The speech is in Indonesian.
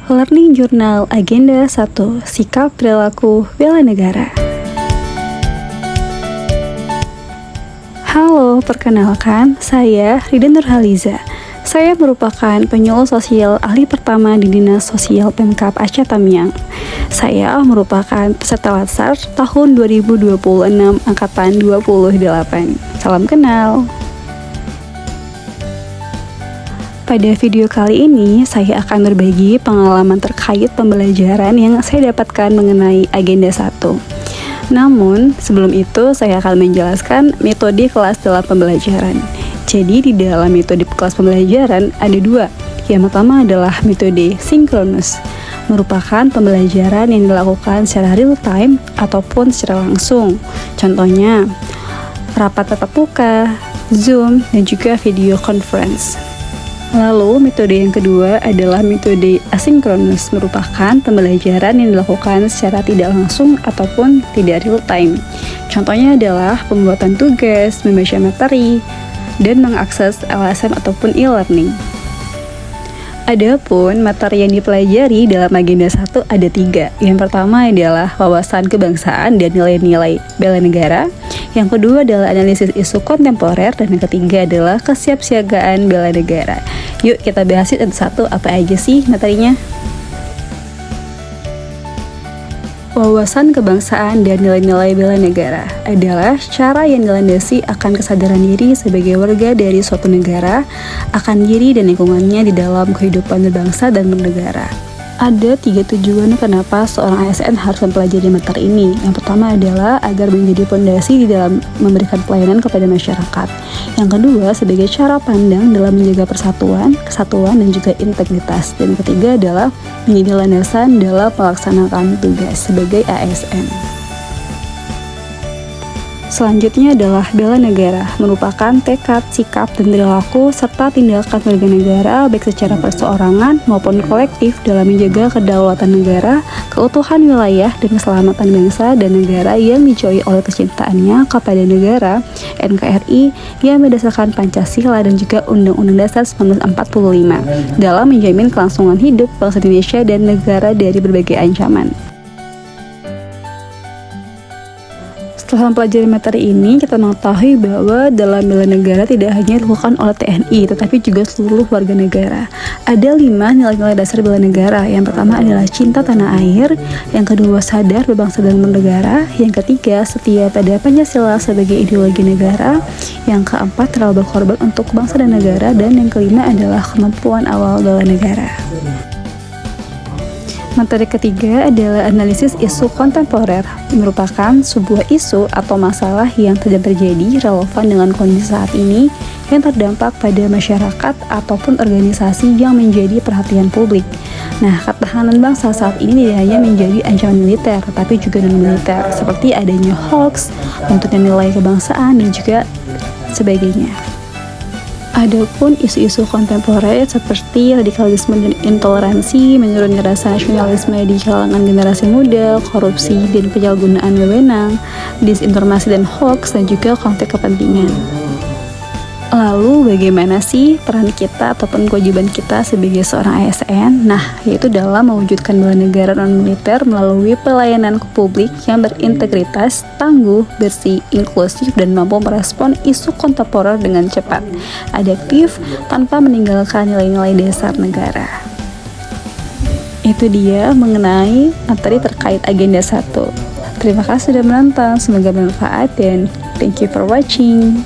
Learning Journal Agenda 1, Sikap Perilaku Bela Negara. Halo, perkenalkan, saya Rida Nurhaliza. Saya merupakan penyuluh sosial ahli pertama di Dinas Sosial Pemkab Aceh Tamiang. Saya merupakan peserta Latsar tahun 2026 Angkatan 28. Salam kenal. Pada video kali ini, saya akan berbagi pengalaman terkait pembelajaran yang saya dapatkan mengenai Agenda 1. Namun, sebelum itu saya akan menjelaskan metode kelas dalam pembelajaran. Jadi, di dalam metode kelas pembelajaran ada dua. Yang pertama adalah metode sinkronus, merupakan pembelajaran yang dilakukan secara real time ataupun secara langsung. Contohnya, rapat tatap muka, Zoom, dan juga video conference. Lalu, metode yang kedua adalah metode asinkronus, merupakan pembelajaran yang dilakukan secara tidak langsung ataupun tidak real time. Contohnya adalah pembuatan tugas, membaca materi, dan mengakses LSM ataupun e-learning. Adapun materi yang dipelajari dalam Agenda 1 ada 3. Yang pertama adalah wawasan kebangsaan dan nilai-nilai bela negara. Yang kedua adalah analisis isu kontemporer, dan yang ketiga adalah kesiapsiagaan bela negara. Yuk kita bahas satu-satu apa aja sih materinya. Wawasan kebangsaan dan nilai-nilai bela negara adalah cara yang dilandasi akan kesadaran diri sebagai warga dari suatu negara, akan diri dan lingkungannya di dalam kehidupan berbangsa dan bernegara. Ada 3 tujuan kenapa seorang ASN harus mempelajari materi ini. Yang pertama adalah agar menjadi fondasi di dalam memberikan pelayanan kepada masyarakat. Yang kedua, sebagai cara pandang dalam menjaga persatuan, kesatuan, dan juga integritas. Dan yang ketiga adalah menjadi landasan dalam melaksanakan tugas sebagai ASN. Selanjutnya adalah bela negara, merupakan tekad, sikap, dan perilaku serta tindakan warga negara baik secara perseorangan maupun kolektif dalam menjaga kedaulatan negara, keutuhan wilayah, dan keselamatan bangsa dan negara yang dicoi oleh kecintaannya kepada negara, NKRI, yang berdasarkan Pancasila dan juga Undang-Undang Dasar 1945 dalam menjamin kelangsungan hidup bangsa Indonesia dan negara dari berbagai ancaman. Setelah mempelajari materi ini, kita mengetahui bahwa dalam bela negara tidak hanya dilakukan oleh TNI, tetapi juga seluruh warga negara. Ada 5 nilai-nilai dasar bela negara. Yang pertama adalah cinta tanah air, yang kedua sadar berbangsa dan bernegara, yang ketiga setia pada Pancasila sebagai ideologi negara, yang keempat rela berkorban untuk bangsa dan negara, dan yang kelima adalah kemampuan awal bela negara. Materi ketiga adalah analisis isu kontemporer, merupakan sebuah isu atau masalah yang sedang terjadi relevan dengan kondisi saat ini yang terdampak pada masyarakat ataupun organisasi yang menjadi perhatian publik. Nah, ketahanan bangsa saat ini tidak hanya menjadi ancaman militer, tetapi juga non-militer, seperti adanya hoax, bentuknya nilai kebangsaan, dan juga sebagainya. Adapun isu-isu kontemporer seperti radikalisme dan intoleransi, menurunnya rasa nasionalisme di kalangan generasi muda, korupsi dan penyalahgunaan wewenang, disinformasi dan hoax, dan juga konflik kepentingan. Lalu bagaimana sih peran kita ataupun kewajiban kita sebagai seorang ASN? Nah, yaitu dalam mewujudkan bela negara non-militer melalui pelayanan ke publik yang berintegritas, tangguh, bersih, inklusif, dan mampu merespon isu kontemporer dengan cepat, adaptif, tanpa meninggalkan nilai-nilai dasar negara. Itu dia mengenai materi terkait Agenda 1. Terima kasih sudah menonton, semoga bermanfaat dan thank you for watching.